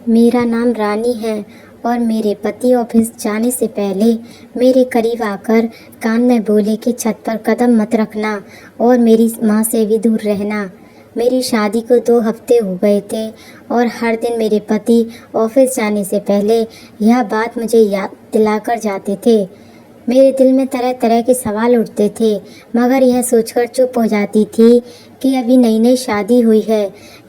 मेरा नाम रानी है और मेरे पति ऑफिस जाने से पहले मेरे करीब आकर कान में बोले कि छत पर कदम मत रखना और मेरी माँ से भी दूर रहना। मेरी शादी को 2 हफ्ते हो गए थे और हर दिन मेरे पति ऑफिस जाने से पहले यह बात मुझे याद दिलाकर जाते थे। मेरे दिल में तरह तरह के सवाल उठते थे, मगर यह सोचकर चुप हो जाती थी कि अभी नई नई शादी हुई है।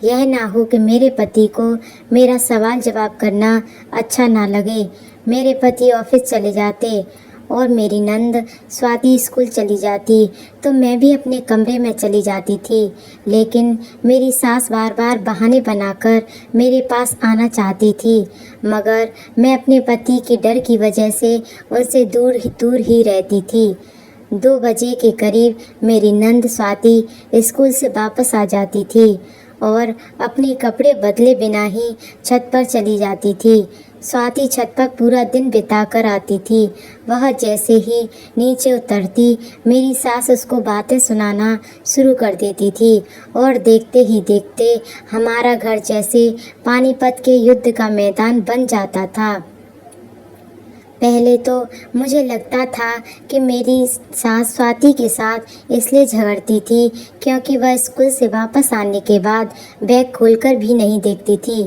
यह ना हो कि मेरे पति को मेरा सवाल जवाब करना अच्छा ना लगे। मेरे पति ऑफिस चले जाते और मेरी नंद स्वाति स्कूल चली जाती तो मैं भी अपने कमरे में चली जाती थी, लेकिन मेरी सास बार बार बहाने बनाकर मेरे पास आना चाहती थी, मगर मैं अपने पति के डर की वजह से उनसे दूर ही रहती थी। 2 बजे के करीब मेरी नंद स्वाति स्कूल से वापस आ जाती थी और अपने कपड़े बदले बिना ही छत पर चली जाती थी। स्वाति छत पर पूरा दिन बिताकर आती थी। वह जैसे ही नीचे उतरती, मेरी सास उसको बातें सुनाना शुरू कर देती थी और देखते ही देखते हमारा घर जैसे पानीपत के युद्ध का मैदान बन जाता था। पहले तो मुझे लगता था कि मेरी सास स्वाति के साथ इसलिए झगड़ती थी क्योंकि वह स्कूल से वापस आने के बाद बैग खोलकर भी नहीं देखती थी,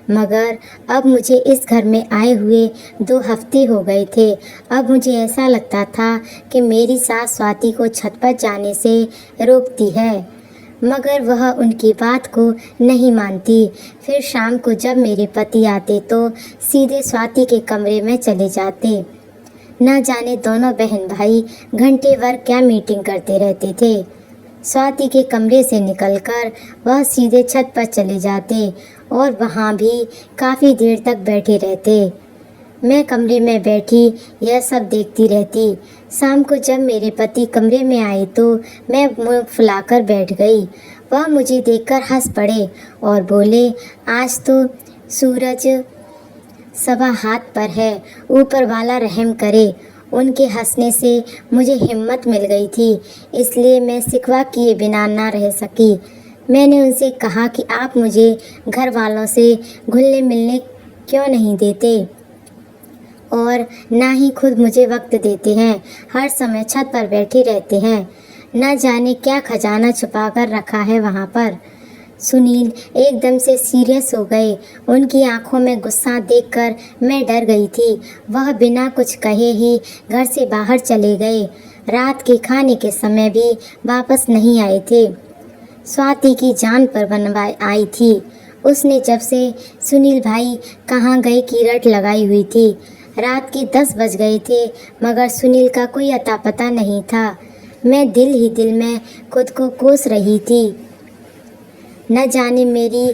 मगर अब मुझे इस घर में आए हुए 2 हफ्ते हो गए थे। अब मुझे ऐसा लगता था कि मेरी सास स्वाति को छत पर जाने से रोकती है, मगर वह उनकी बात को नहीं मानती। फिर शाम को जब मेरे पति आते तो सीधे स्वाति के कमरे में चले जाते। न जाने दोनों बहन भाई घंटे भर क्या मीटिंग करते रहते थे। स्वाति के कमरे से निकलकर वह सीधे छत पर चले जाते और वहाँ भी काफ़ी देर तक बैठे रहते। मैं कमरे में बैठी यह सब देखती रहती। शाम को जब मेरे पति कमरे में आए तो मैं मुंह फुलाकर बैठ गई। वह मुझे देखकर हंस पड़े और बोले, आज तो सूरज सवा हाथ पर है, ऊपर वाला रहम करे। उनके हंसने से मुझे हिम्मत मिल गई थी, इसलिए मैं शिकवा किए बिना ना रह सकी। मैंने उनसे कहा कि आप मुझे घर वालों से घुलने मिलने क्यों नहीं देते और ना ही खुद मुझे वक्त देते हैं। हर समय छत पर बैठे रहते हैं, न जाने क्या खजाना छुपा कर रखा है वहाँ पर। सुनील एकदम से सीरियस हो गए। उनकी आंखों में गुस्सा देखकर मैं डर गई थी। वह बिना कुछ कहे ही घर से बाहर चले गए। रात के खाने के समय भी वापस नहीं आए थे। स्वाति की जान पर बनवाई आई थी। उसने जब से सुनील भाई कहाँ गए की रट लगाई हुई थी। रात के 10 बज गए थे, मगर सुनील का कोई अता पता नहीं था। मैं दिल ही दिल में खुद को कोस रही थी। न जाने मेरी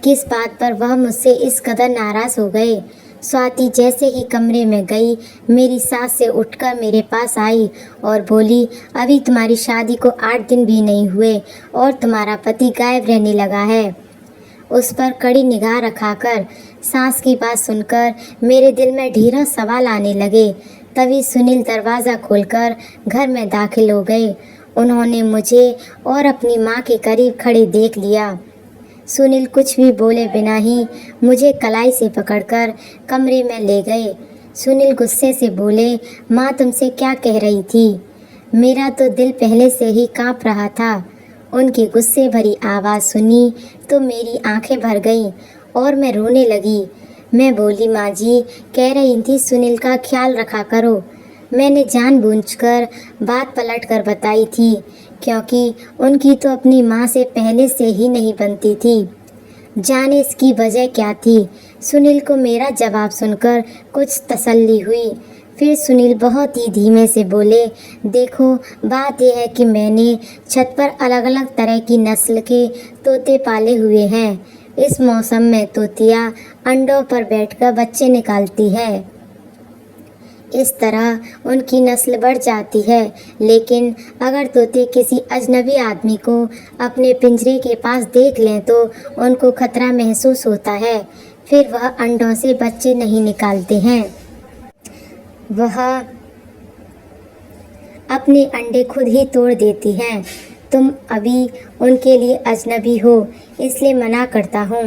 किस बात पर वह मुझसे इस कदर नाराज़ हो गए। स्वाति जैसे ही कमरे में गई, मेरी सास से उठकर मेरे पास आई और बोली, अभी तुम्हारी शादी को 8 दिन भी नहीं हुए और तुम्हारा पति गायब रहने लगा है। उस पर कड़ी निगाह रखाकर सास की बात सुनकर मेरे दिल में ढेरों सवाल आने लगे। तभी सुनील दरवाज़ा खोलकर घर में दाखिल हो गए। उन्होंने मुझे और अपनी माँ के करीब खड़े देख लिया। सुनील कुछ भी बोले बिना ही मुझे कलाई से पकड़कर कमरे में ले गए। सुनील गुस्से से बोले, माँ तुमसे क्या कह रही थी? मेरा तो दिल पहले से ही काँप रहा था। उनकी गुस्से भरी आवाज़ सुनी तो मेरी आंखें भर गईं और मैं रोने लगी। मैं बोली, माँ जी कह रही थी सुनील का ख्याल रखा करो। मैंने जानबूझकर बात पलट कर बताई थी, क्योंकि उनकी तो अपनी माँ से पहले से ही नहीं बनती थी। जाने इसकी वजह क्या थी। सुनील को मेरा जवाब सुनकर कुछ तसल्ली हुई। फिर सुनील बहुत ही धीमे से बोले, देखो बात यह है कि मैंने छत पर अलग अलग तरह की नस्ल के तोते पाले हुए हैं। इस मौसम में तोतियाँ अंडों पर बैठकर बच्चे निकालती है। इस तरह उनकी नस्ल बढ़ जाती है, लेकिन अगर तोते किसी अजनबी आदमी को अपने पिंजरे के पास देख लें तो उनको खतरा महसूस होता है। फिर वह अंडों से बच्चे नहीं निकालते हैं। वह अपने अंडे खुद ही तोड़ देती हैं। तुम अभी उनके लिए अजनबी हो, इसलिए मना करता हूँ।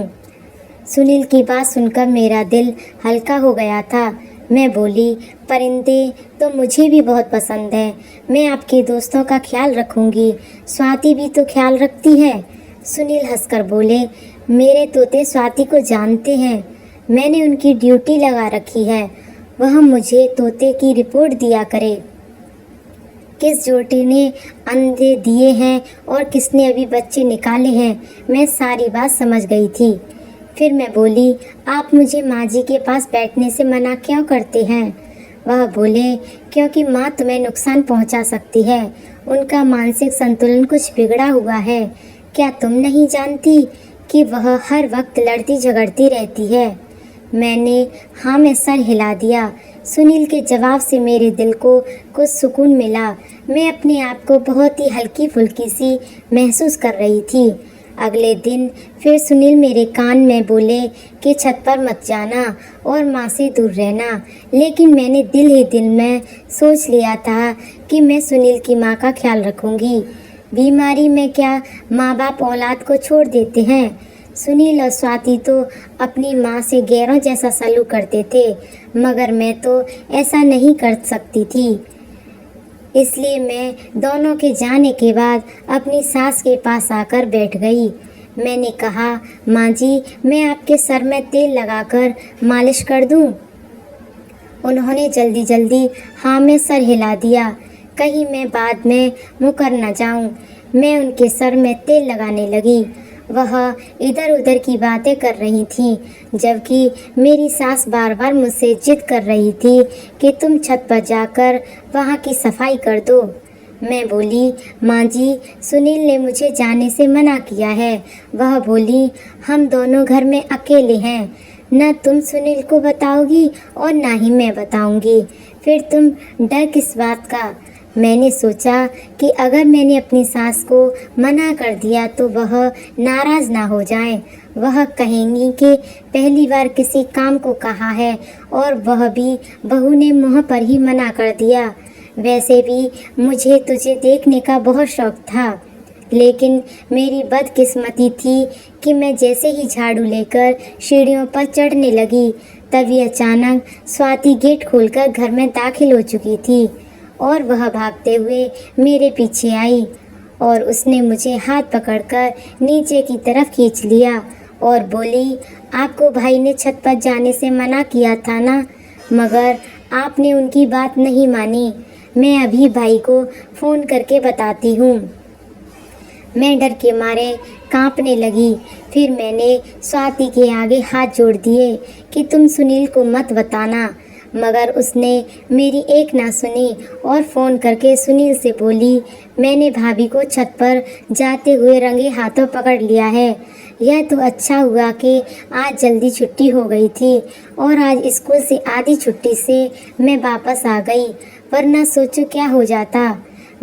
सुनील की बात सुनकर मेरा दिल हल्का हो गया था। मैं बोली, परिंदे तो मुझे भी बहुत पसंद है। मैं आपके दोस्तों का ख्याल रखूंगी। स्वाति भी तो ख्याल रखती है। सुनील हंसकर बोले, मेरे तोते स्वाति को जानते हैं। मैंने उनकी ड्यूटी लगा रखी है। वह मुझे तोते की रिपोर्ट दिया करे, किस जोटी ने अंडे दिए हैं और किसने अभी बच्चे निकाले हैं। मैं सारी बात समझ गई थी। फिर मैं बोली, आप मुझे माँ जी के पास बैठने से मना क्यों करते हैं? वह बोले, क्योंकि माँ तुम्हें नुकसान पहुँचा सकती है। उनका मानसिक संतुलन कुछ बिगड़ा हुआ है। क्या तुम नहीं जानती कि वह हर वक्त लड़ती झगड़ती रहती है? मैंने हाँ में सर हिला दिया। सुनील के जवाब से मेरे दिल को कुछ सुकून मिला। मैं अपने आप को बहुत ही हल्की फुल्की सी महसूस कर रही थी। अगले दिन फिर सुनील मेरे कान में बोले कि छत पर मत जाना और माँ से दूर रहना। लेकिन मैंने दिल ही दिल में सोच लिया था कि मैं सुनील की माँ का ख्याल रखूँगी। बीमारी में क्या माँ बाप औलाद को छोड़ देते हैं? सुनील और स्वाति तो अपनी माँ से गैरों जैसा सलूक करते थे, मगर मैं तो ऐसा नहीं कर सकती थी। इसलिए मैं दोनों के जाने के बाद अपनी सास के पास आकर बैठ गई। मैंने कहा, माँ जी, मैं आपके सर में तेल लगाकर मालिश कर दूँ? उन्होंने जल्दी जल्दी हाँ में सर हिला दिया, कहीं मैं बाद में मुकर न जाऊं। मैं उनके सर में तेल लगाने लगी। वह इधर उधर की बातें कर रही थीं, जबकि मेरी सास बार बार मुझसे जिद कर रही थी कि तुम छत पर जाकर वहाँ की सफाई कर दो। मैं बोली, माँ जी, सुनील ने मुझे जाने से मना किया है। वह बोली, हम दोनों घर में अकेले हैं, न तुम सुनील को बताओगी और ना ही मैं बताऊंगी। फिर तुम डर किस बात का? मैंने सोचा कि अगर मैंने अपनी सास को मना कर दिया तो वह नाराज़ ना हो जाए। वह कहेंगी कि पहली बार किसी काम को कहा है और वह भी बहू ने मुँह पर ही मना कर दिया। वैसे भी मुझे तुझे देखने का बहुत शौक था, लेकिन मेरी बदकिस्मती थी कि मैं जैसे ही झाड़ू लेकर सीढ़ियों पर चढ़ने लगी, तभी अचानक स्वाति गेट खोलकर घर में दाखिल हो चुकी थी और वह भागते हुए मेरे पीछे आई और उसने मुझे हाथ पकड़कर नीचे की तरफ खींच लिया और बोली, आपको भाई ने छत पर जाने से मना किया था ना, मगर आपने उनकी बात नहीं मानी। मैं अभी भाई को फ़ोन करके बताती हूँ। मैं डर के मारे कांपने लगी। फिर मैंने स्वाति के आगे हाथ जोड़ दिए कि तुम सुनील को मत बताना, मगर उसने मेरी एक ना सुनी और फ़ोन करके सुनील से बोली, मैंने भाभी को छत पर जाते हुए रंगे हाथों पकड़ लिया है। यह तो अच्छा हुआ कि आज जल्दी छुट्टी हो गई थी और आज स्कूल से आधी छुट्टी से मैं वापस आ गई, वरना सोचो क्या हो जाता।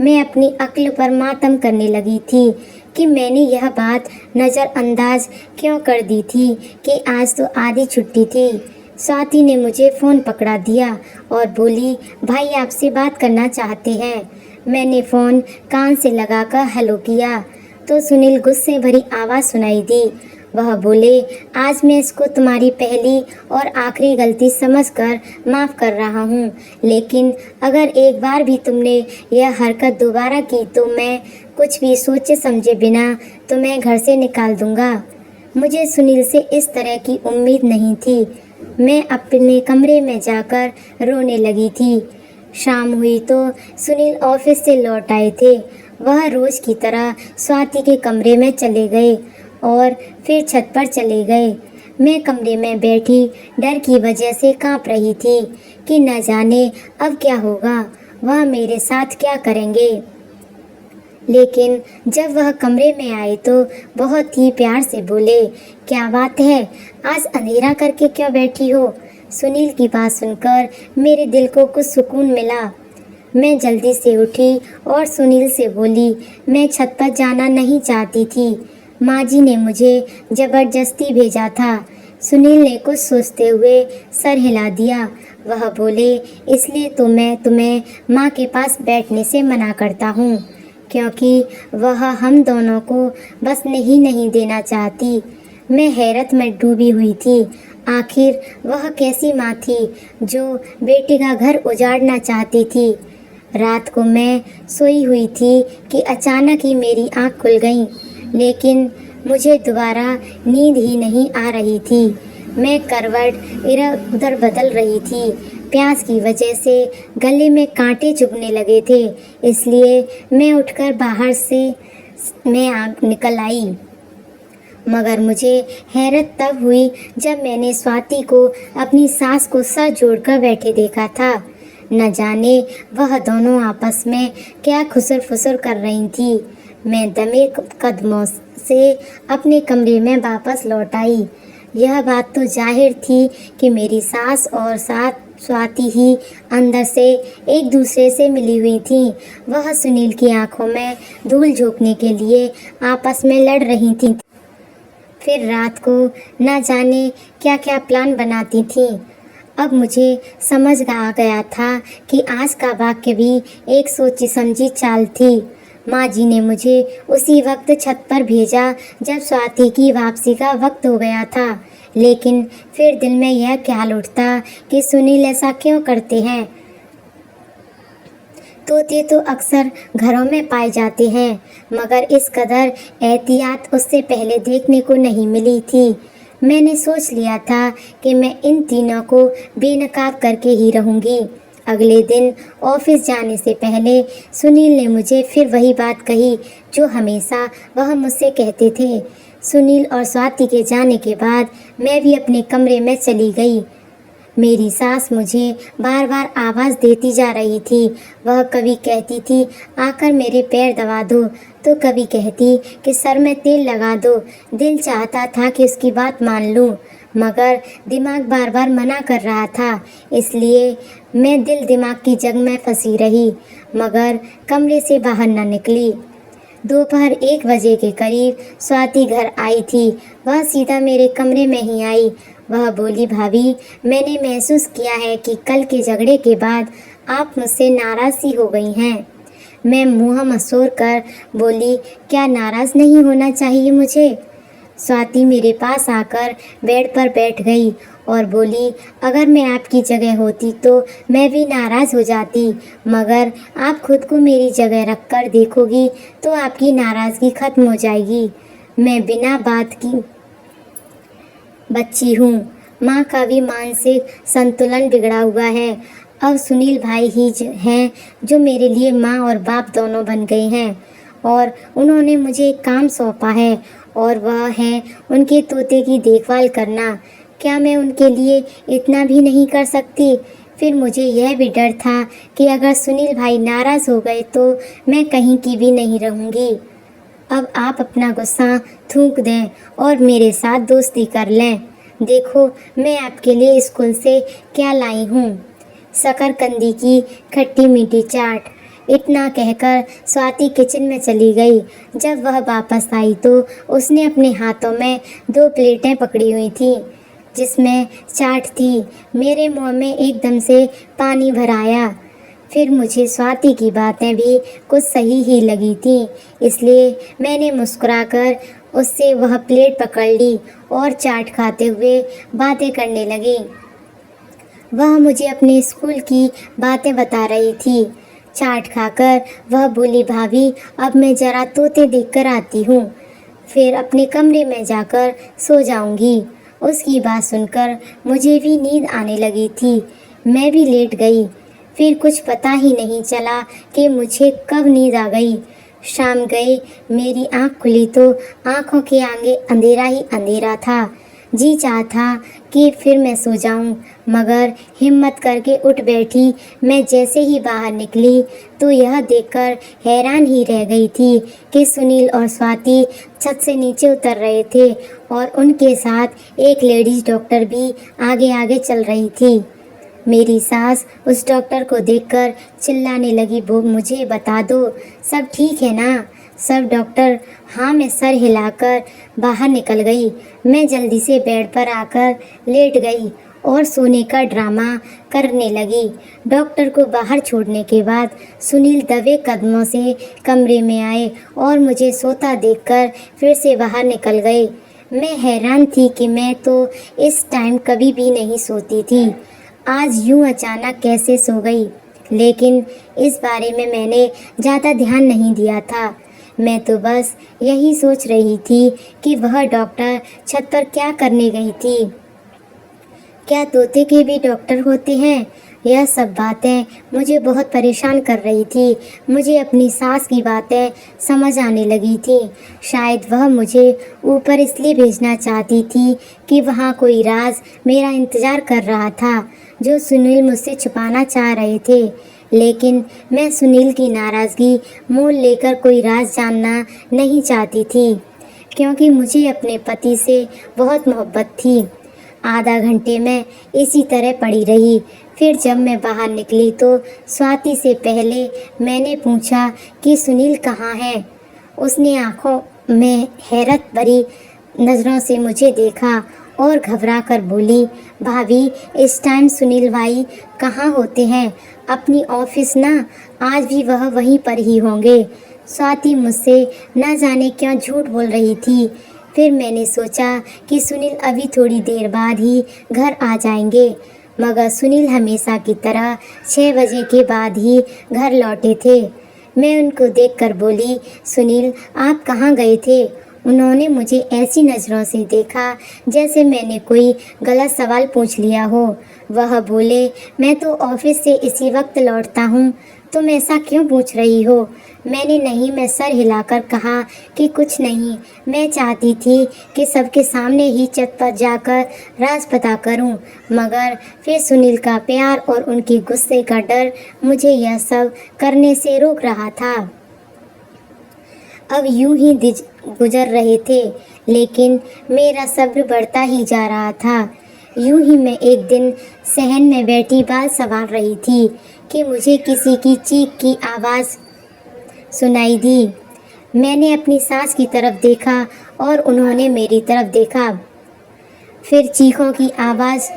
मैं अपनी अक्ल पर मातम करने लगी थी कि मैंने यह बात नज़रअंदाज क्यों कर दी थी कि आज तो आधी छुट्टी थी। स्वाति ने मुझे फ़ोन पकड़ा दिया और बोली, भाई आपसे बात करना चाहते हैं। मैंने फ़ोन कान से लगाकर हेलो किया तो सुनील गुस्से भरी आवाज़ सुनाई दी। वह बोले, आज मैं इसको तुम्हारी पहली और आखिरी गलती समझकर माफ़ कर रहा हूँ, लेकिन अगर एक बार भी तुमने यह हरकत दोबारा की तो मैं कुछ भी सोचे समझे बिना तुम्हें घर से निकाल दूँगा। मुझे सुनील से इस तरह की उम्मीद नहीं थी। मैं अपने कमरे में जाकर रोने लगी थी। शाम हुई तो सुनील ऑफिस से लौट आए थे। वह रोज़ की तरह स्वाति के कमरे में चले गए और फिर छत पर चले गए। मैं कमरे में बैठी डर की वजह से कांप रही थी कि न जाने अब क्या होगा, वह मेरे साथ क्या करेंगे। लेकिन जब वह कमरे में आए तो बहुत ही प्यार से बोले, क्या बात है, आज अंधेरा करके क्यों बैठी हो? सुनील की बात सुनकर मेरे दिल को कुछ सुकून मिला। मैं जल्दी से उठी और सुनील से बोली, मैं छत पर जाना नहीं चाहती थी, माँ जी ने मुझे ज़बरदस्ती भेजा था। सुनील ने कुछ सोचते हुए सर हिला दिया। वह बोले, इसलिए तो मैं तुम्हें माँ के पास बैठने से मना करता हूँ, क्योंकि वह हम दोनों को बस नहीं देना चाहती। मैं हैरत में डूबी हुई थी। आखिर वह कैसी माँ थी जो बेटे का घर उजाड़ना चाहती थी। रात को मैं सोई हुई थी कि अचानक ही मेरी आँख खुल गई, लेकिन मुझे दोबारा नींद ही नहीं आ रही थी। मैं करवट इधर उधर बदल रही थी। प्यास की वजह से गले में कांटे चुभने लगे थे, इसलिए मैं उठकर बाहर से निकल आई। मगर मुझे हैरत तब हुई जब मैंने स्वाति को अपनी सास को सर जोड़कर बैठे देखा था। न जाने वह दोनों आपस में क्या खुसर फुसर कर रही थी। मैं दमे कदमों से अपने कमरे में वापस लौट आई। यह बात तो जाहिर थी कि मेरी सास और स्वाति ही अंदर से एक दूसरे से मिली हुई थी। वह सुनील की आंखों में धूल झोंकने के लिए आपस में लड़ रही थी। फिर रात को न जाने क्या क्या प्लान बनाती थी। अब मुझे समझ आ गया था कि आज का वाक्य भी एक सोची समझी चाल थी। माँ जी ने मुझे उसी वक्त छत पर भेजा जब स्वाति की वापसी का वक्त हो गया था, लेकिन फिर दिल में यह ख्याल उठता कि सुनील ऐसा क्यों करते हैं। तोते तो अक्सर घरों में पाए जाते हैं, मगर इस कदर एहतियात उससे पहले देखने को नहीं मिली थी। मैंने सोच लिया था कि मैं इन तीनों को बेनकाब करके ही रहूँगी। अगले दिन ऑफिस जाने से पहले सुनील ने मुझे फिर वही बात कही जो हमेशा वह मुझसे कहते थे। सुनील और स्वाति के जाने के बाद मैं भी अपने कमरे में चली गई। मेरी सास मुझे बार बार आवाज़ देती जा रही थी। वह कभी कहती थी आकर मेरे पैर दबा दो, तो कभी कहती कि सर में तेल लगा दो। दिल चाहता था कि उसकी बात मान लूं, मगर दिमाग बार बार मना कर रहा था, इसलिए मैं दिल दिमाग की जंग में फंसी रही, मगर कमरे से बाहर न निकली। दोपहर 1 बजे के करीब स्वाति घर आई थी। वह सीधा मेरे कमरे में ही आई। वह बोली, भाभी, मैंने महसूस किया है कि कल के झगड़े के बाद आप मुझसे नाराज़ सी हो गई हैं। मैं मुँह मसोड़ कर बोली, क्या नाराज़ नहीं होना चाहिए मुझे? स्वाति मेरे पास आकर बेड पर बैठ गई और बोली, अगर मैं आपकी जगह होती तो मैं भी नाराज़ हो जाती, मगर आप खुद को मेरी जगह रख कर देखोगी तो आपकी नाराज़गी ख़त्म हो जाएगी। मैं बिना बात की बच्ची हूँ। माँ का भी मानसिक संतुलन बिगड़ा हुआ है। अब सुनील भाई ही हैं जो मेरे लिए माँ और बाप दोनों बन गए हैं, और उन्होंने मुझे एक काम सौंपा है, और वह है उनके तोते की देखभाल करना। क्या मैं उनके लिए इतना भी नहीं कर सकती? फिर मुझे यह भी डर था कि अगर सुनील भाई नाराज़ हो गए तो मैं कहीं की भी नहीं रहूँगी। अब आप अपना गुस्सा थूक दें और मेरे साथ दोस्ती कर लें। देखो, मैं आपके लिए स्कूल से क्या लाई हूँ, शकरकंदी की खट्टी मीठी चाट। इतना कहकर स्वाति किचन में चली गई। जब वह वापस आई तो उसने अपने हाथों में 2 प्लेटें पकड़ी हुई थी जिसमें चाट थी। मेरे मुंह में एकदम से पानी भर आया। फिर मुझे स्वाति की बातें भी कुछ सही ही लगी थी, इसलिए मैंने मुस्कुराकर उससे वह प्लेट पकड़ ली और चाट खाते हुए बातें करने लगी। वह मुझे अपने स्कूल की बातें बता रही थी। चाट खाकर वह बोली, भाभी, अब मैं ज़रा तोते देखकर आती हूँ, फिर अपने कमरे में जाकर सो जाऊँगी। उसकी बात सुनकर मुझे भी नींद आने लगी थी। मैं भी लेट गई। फिर कुछ पता ही नहीं चला कि मुझे कब नींद आ गई। शाम गई, मेरी आँख खुली तो आँखों के आगे अंधेरा ही अंधेरा था। जी चाहा था कि फिर मैं सो जाऊं, मगर हिम्मत करके उठ बैठी। मैं जैसे ही बाहर निकली तो यह देखकर हैरान ही रह गई थी कि सुनील और स्वाति छत से नीचे उतर रहे थे और उनके साथ एक लेडीज़ डॉक्टर भी आगे आगे चल रही थी। मेरी सास उस डॉक्टर को देखकर चिल्लाने लगी, वो मुझे बता दो, सब ठीक है ना? सब डॉक्टर हाँ में सर हिलाकर बाहर निकल गई। मैं जल्दी से बेड पर आकर लेट गई और सोने का ड्रामा करने लगी। डॉक्टर को बाहर छोड़ने के बाद सुनील दबे कदमों से कमरे में आए और मुझे सोता देखकर फिर से बाहर निकल गए। मैं हैरान थी कि मैं तो इस टाइम कभी भी नहीं सोती थी। आज यूं अचानक कैसे सो गई, लेकिन इस बारे में मैंने ज़्यादा ध्यान नहीं दिया था। मैं तो बस यही सोच रही थी कि वह डॉक्टर छत पर क्या करने गई थी। क्या तोते के भी डॉक्टर होते हैं? यह सब बातें मुझे बहुत परेशान कर रही थी। मुझे अपनी सास की बातें समझ आने लगी थी। शायद वह मुझे ऊपर इसलिए भेजना चाहती थी कि वहाँ कोई राज मेरा इंतज़ार कर रहा था, जो सुनील मुझसे छुपाना चाह रहे थे। लेकिन मैं सुनील की नाराज़गी मोल लेकर कोई राज जानना नहीं चाहती थी, क्योंकि मुझे अपने पति से बहुत मोहब्बत थी। आधा घंटे में इसी तरह पड़ी रही। फिर जब मैं बाहर निकली तो स्वाति से पहले मैंने पूछा कि सुनील कहाँ है। उसने आंखों में हैरत भरी नज़रों से मुझे देखा और घबरा कर बोली, भाभी इस टाइम सुनील भाई कहाँ होते हैं? अपनी ऑफिस ना, आज भी वह वहीं पर ही होंगे। स्वाति मुझसे न जाने क्यों झूठ बोल रही थी। फिर मैंने सोचा कि सुनील अभी थोड़ी देर बाद ही घर आ जाएंगे, मगर सुनील हमेशा की तरह 6 बजे के बाद ही घर लौटे थे। मैं उनको देखकर बोली, सुनील आप कहाँ गए थे? उन्होंने मुझे ऐसी नज़रों से देखा जैसे मैंने कोई गलत सवाल पूछ लिया हो। वह बोले, मैं तो ऑफिस से इसी वक्त लौटता हूँ, तुम ऐसा क्यों पूछ रही हो? मैंने नहीं मैं सर हिलाकर कहा कि कुछ नहीं, मैं चाहती थी कि सबके सामने ही छत पर जाकर राज पता करूं, मगर फिर सुनील का प्यार और उनके गुस्से का डर मुझे यह सब करने से रोक रहा था। अब यूं ही गुजर रहे थे, लेकिन मेरा सब्र बढ़ता ही जा रहा था। यूं ही मैं एक दिन सहन में बैठी बाल संवार रही थी कि मुझे किसी की चीख की आवाज़ सुनाई दी। मैंने अपनी सास की तरफ देखा और उन्होंने मेरी तरफ देखा। फिर चीखों की आवाज़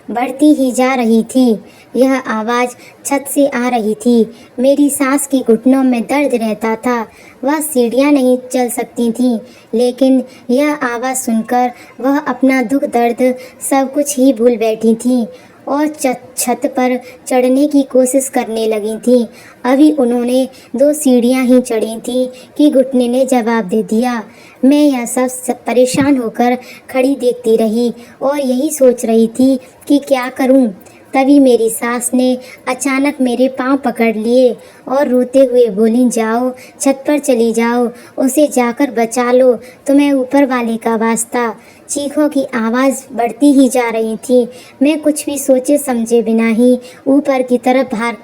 बढ़ती ही जा रही थी। यह आवाज़ छत से आ रही थी। मेरी सास की घुटनों में दर्द रहता था। वह सीढ़ियाँ नहीं चल सकती थीं, लेकिन यह आवाज़ सुनकर वह अपना दुख दर्द सब कुछ ही भूल बैठी थीं और छत पर चढ़ने की कोशिश करने लगी थीं। अभी उन्होंने 2 सीढ़ियाँ ही चढ़ी थीं कि घुटने ने जवाब दे दिया। मैं यह सब परेशान होकर खड़ी देखती रही और यही सोच रही थी कि क्या करूं। तभी मेरी सास ने अचानक मेरे पांव पकड़ लिए और रोते हुए बोली, जाओ छत पर चली जाओ, उसे जाकर बचा लो, तुम्हें ऊपर वाले का वास्ता। चीखों की आवाज़ बढ़ती ही जा रही थी। मैं कुछ भी सोचे समझे बिना ही ऊपर की तरफ भाग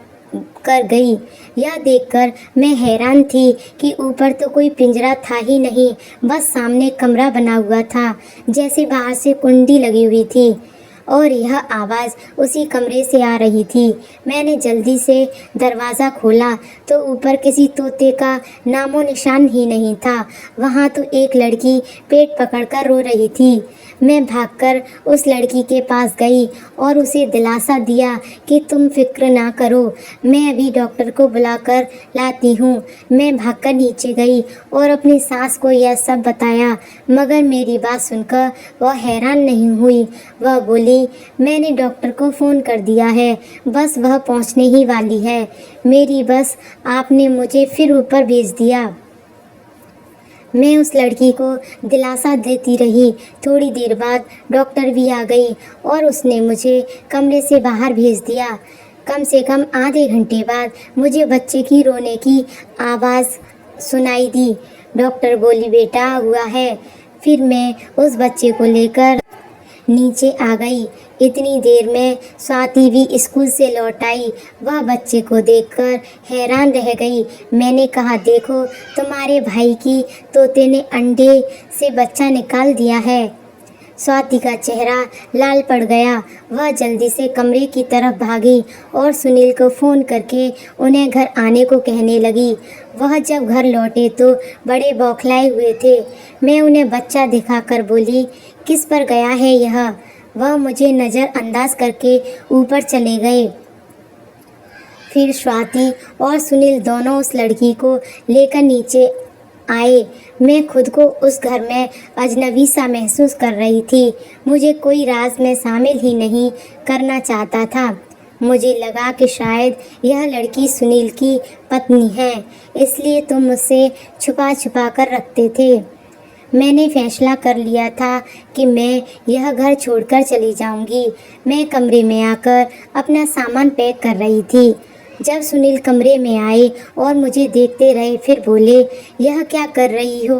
कर गई। यह देखकर मैं हैरान थी कि ऊपर तो कोई पिंजरा था ही नहीं, बस सामने कमरा बना हुआ था, जैसे बाहर से कुंडी लगी हुई थी और यह आवाज़ उसी कमरे से आ रही थी। मैंने जल्दी से दरवाज़ा खोला तो ऊपर किसी तोते का नामो निशान ही नहीं था। वहाँ तो एक लड़की पेट पकड़कर रो रही थी। मैं भागकर उस लड़की के पास गई और उसे दिलासा दिया कि तुम फिक्र ना करो, मैं अभी डॉक्टर को बुलाकर लाती हूँ। मैं भागकर नीचे गई और अपनी सास को यह सब बताया, मगर मेरी बात सुनकर वह हैरान नहीं हुई। वह बोली, मैंने डॉक्टर को फ़ोन कर दिया है, बस वह पहुँचने ही वाली है। मेरी बस आपने मुझे फिर ऊपर भेज दिया। मैं उस लड़की को दिलासा देती रही। थोड़ी देर बाद डॉक्टर भी आ गई और उसने मुझे कमरे से बाहर भेज दिया। कम से कम आधे घंटे बाद मुझे बच्चे की रोने की आवाज़ सुनाई दी। डॉक्टर बोली, बेटा हुआ है। फिर मैं उस बच्चे को लेकर नीचे आ गई। इतनी देर में स्वाति भी स्कूल से लौट आई। वह बच्चे को देखकर हैरान रह गई। मैंने कहा, देखो तुम्हारे भाई की तोते ने अंडे से बच्चा निकाल दिया है। स्वाति का चेहरा लाल पड़ गया। वह जल्दी से कमरे की तरफ भागी और सुनील को फ़ोन करके उन्हें घर आने को कहने लगी। वह जब घर लौटे तो बड़े बौखलाए हुए थे। मैं उन्हें बच्चा दिखाकर बोली, किस पर गया है यह? वह मुझे नज़रअंदाज करके ऊपर चले गए। फिर स्वाति और सुनील दोनों उस लड़की को लेकर नीचे आए। मैं खुद को उस घर में अजनबी सा महसूस कर रही थी। मुझे कोई राज में शामिल ही नहीं करना चाहता था। मुझे लगा कि शायद यह लड़की सुनील की पत्नी है, इसलिए तुम मुझसे छुपा छुपा कर रखते थे। मैंने फैसला कर लिया था कि मैं यह घर छोड़कर चली जाऊंगी। मैं कमरे में आकर अपना सामान पैक कर रही थी जब सुनील कमरे में आए और मुझे देखते रहे, फिर बोले, यह क्या कर रही हो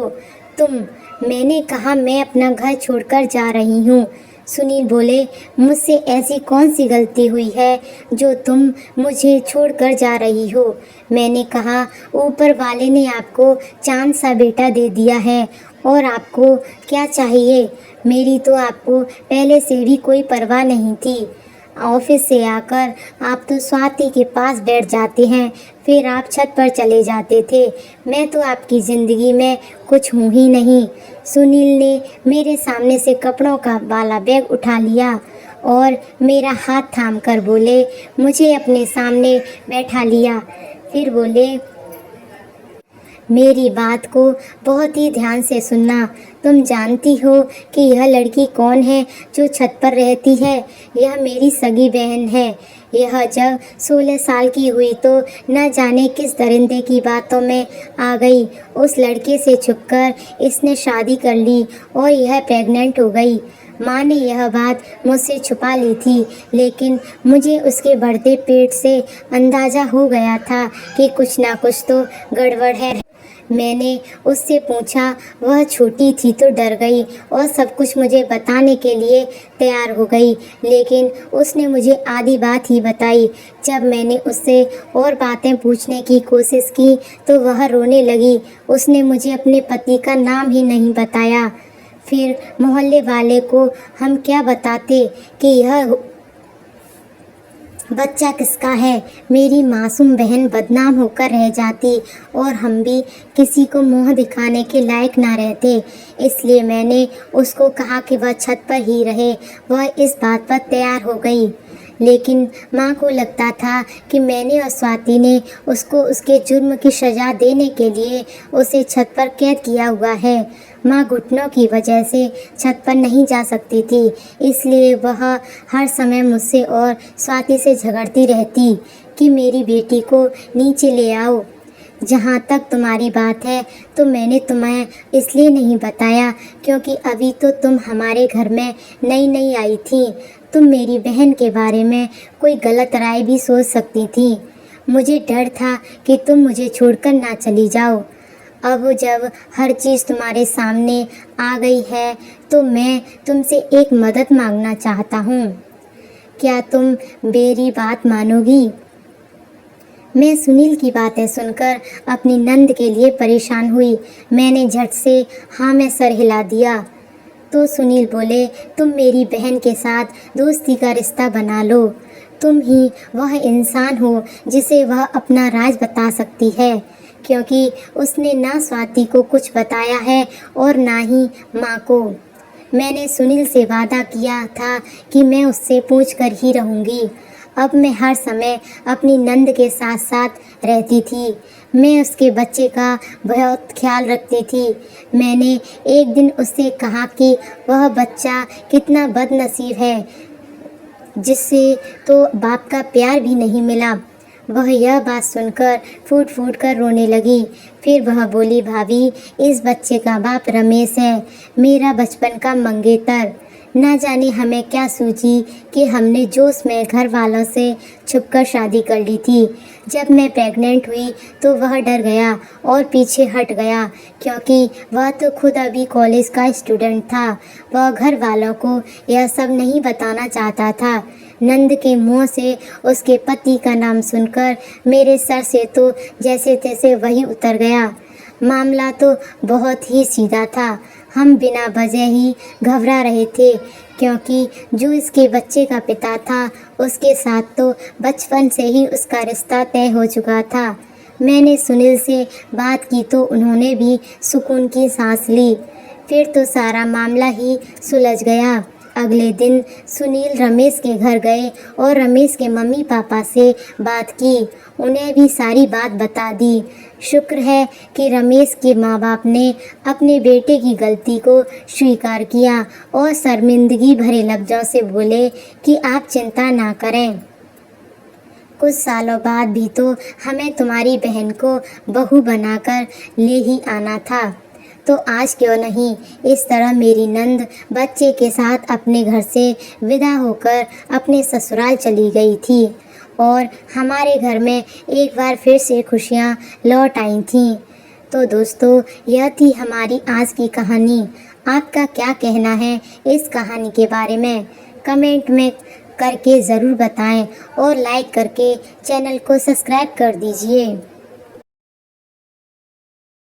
तुम? मैंने कहा, मैं अपना घर छोड़कर जा रही हूँ। सुनील बोले, मुझसे ऐसी कौन सी गलती हुई है जो तुम मुझे छोड़कर जा रही हो? मैंने कहा, ऊपर वाले ने आपको चांद सा बेटा दे दिया है और आपको क्या चाहिए? मेरी तो आपको पहले से भी कोई परवाह नहीं थी। ऑफिस से आकर आप तो स्वाति के पास बैठ जाते हैं, फिर आप छत पर चले जाते थे। मैं तो आपकी ज़िंदगी में कुछ हूँ ही नहीं। सुनील ने मेरे सामने से कपड़ों का वाला बैग उठा लिया और मेरा हाथ थाम कर बोले, मुझे अपने सामने बैठा लिया। फिर बोले, मेरी बात को बहुत ही ध्यान से सुनना। तुम जानती हो कि यह लड़की कौन है जो छत पर रहती है? यह मेरी सगी बहन है। यह जब 16 साल की हुई तो न जाने किस दरिंदे की बातों में आ गई। उस लड़के से छुपकर इसने शादी कर ली और यह प्रेग्नेंट हो गई। माँ ने यह बात मुझसे छुपा ली थी, लेकिन मुझे उसके बढ़ते पेट से अंदाज़ा हो गया था कि कुछ ना कुछ तो गड़बड़ है। मैंने उससे पूछा, वह छोटी थी तो डर गई और सब कुछ मुझे बताने के लिए तैयार हो गई, लेकिन उसने मुझे आधी बात ही बताई। जब मैंने उससे और बातें पूछने की कोशिश की तो वह रोने लगी। उसने मुझे अपने पति का नाम ही नहीं बताया। फिर मोहल्ले वाले को हम क्या बताते कि यह बच्चा किसका है? मेरी मासूम बहन बदनाम होकर रह जाती और हम भी किसी को मुंह दिखाने के लायक ना रहते। इसलिए मैंने उसको कहा कि वह छत पर ही रहे। वह इस बात पर तैयार हो गई, लेकिन माँ को लगता था कि मैंने और स्वाति ने उसको उसके जुर्म की सज़ा देने के लिए उसे छत पर कैद किया हुआ है। माँ घुटनों की वजह से छत पर नहीं जा सकती थी, इसलिए वह हर समय मुझसे और स्वाति से झगड़ती रहती कि मेरी बेटी को नीचे ले आओ। जहाँ तक तुम्हारी बात है तो मैंने तुम्हें इसलिए नहीं बताया क्योंकि अभी तो तुम हमारे घर में नई नई आई थी। तुम मेरी बहन के बारे में कोई गलत राय भी सोच सकती थी। मुझे डर था कि तुम मुझे छोड़कर ना चली जाओ। अब जब हर चीज़ तुम्हारे सामने आ गई है तो मैं तुमसे एक मदद मांगना चाहता हूँ। क्या तुम मेरी बात मानोगी? मैं सुनील की बातें सुनकर अपनी नंद के लिए परेशान हुई। मैंने झट से हाँ में सर हिला दिया। तो सुनील बोले, तुम मेरी बहन के साथ दोस्ती का रिश्ता बना लो। तुम ही वह इंसान हो जिसे वह अपना राज बता सकती है, क्योंकि उसने ना स्वाति को कुछ बताया है और ना ही माँ को। मैंने सुनील से वादा किया था कि मैं उससे पूछ कर ही रहूँगी। अब मैं हर समय अपनी नंद के साथ साथ रहती थी। मैं उसके बच्चे का बहुत ख्याल रखती थी। मैंने एक दिन उससे कहा कि वह बच्चा कितना बदनसीब है जिससे तो बाप का प्यार भी नहीं मिला। वह यह बात सुनकर फूट फूट कर रोने लगी। फिर वह बोली, भाभी, इस बच्चे का बाप रमेश है, मेरा बचपन का मंगेतर। ना जाने हमें क्या सूझी कि हमने जोश में घर वालों से छुपकर शादी कर ली थी। जब मैं प्रेग्नेंट हुई तो वह डर गया और पीछे हट गया, क्योंकि वह तो खुद अभी कॉलेज का स्टूडेंट था। वह घर वालों को यह सब नहीं बताना चाहता था। नंद के मुंह से उसके पति का नाम सुनकर मेरे सर से तो जैसे तैसे वही उतर गया। मामला तो बहुत ही सीधा था। हम बिना वजह ही घबरा रहे थे, क्योंकि जो इसके बच्चे का पिता था उसके साथ तो बचपन से ही उसका रिश्ता तय हो चुका था। मैंने सुनील से बात की तो उन्होंने भी सुकून की सांस ली। फिर तो सारा मामला ही सुलझ गया। अगले दिन सुनील रमेश के घर गए और रमेश के मम्मी पापा से बात की। उन्हें भी सारी बात बता दी। शुक्र है कि रमेश के माँ बाप ने अपने बेटे की गलती को स्वीकार किया और शर्मिंदगी भरे लफ्ज़ों से बोले कि आप चिंता ना करें, कुछ सालों बाद भी तो हमें तुम्हारी बहन को बहू बनाकर ले ही आना था, तो आज क्यों नहीं। इस तरह मेरी नंद बच्चे के साथ अपने घर से विदा होकर अपने ससुराल चली गई थी और हमारे घर में एक बार फिर से खुशियाँ लौट आई थीं। तो दोस्तों, यह थी हमारी आज की कहानी। आपका क्या कहना है इस कहानी के बारे में? कमेंट में करके ज़रूर बताएं और लाइक करके चैनल को सब्सक्राइब कर दीजिए।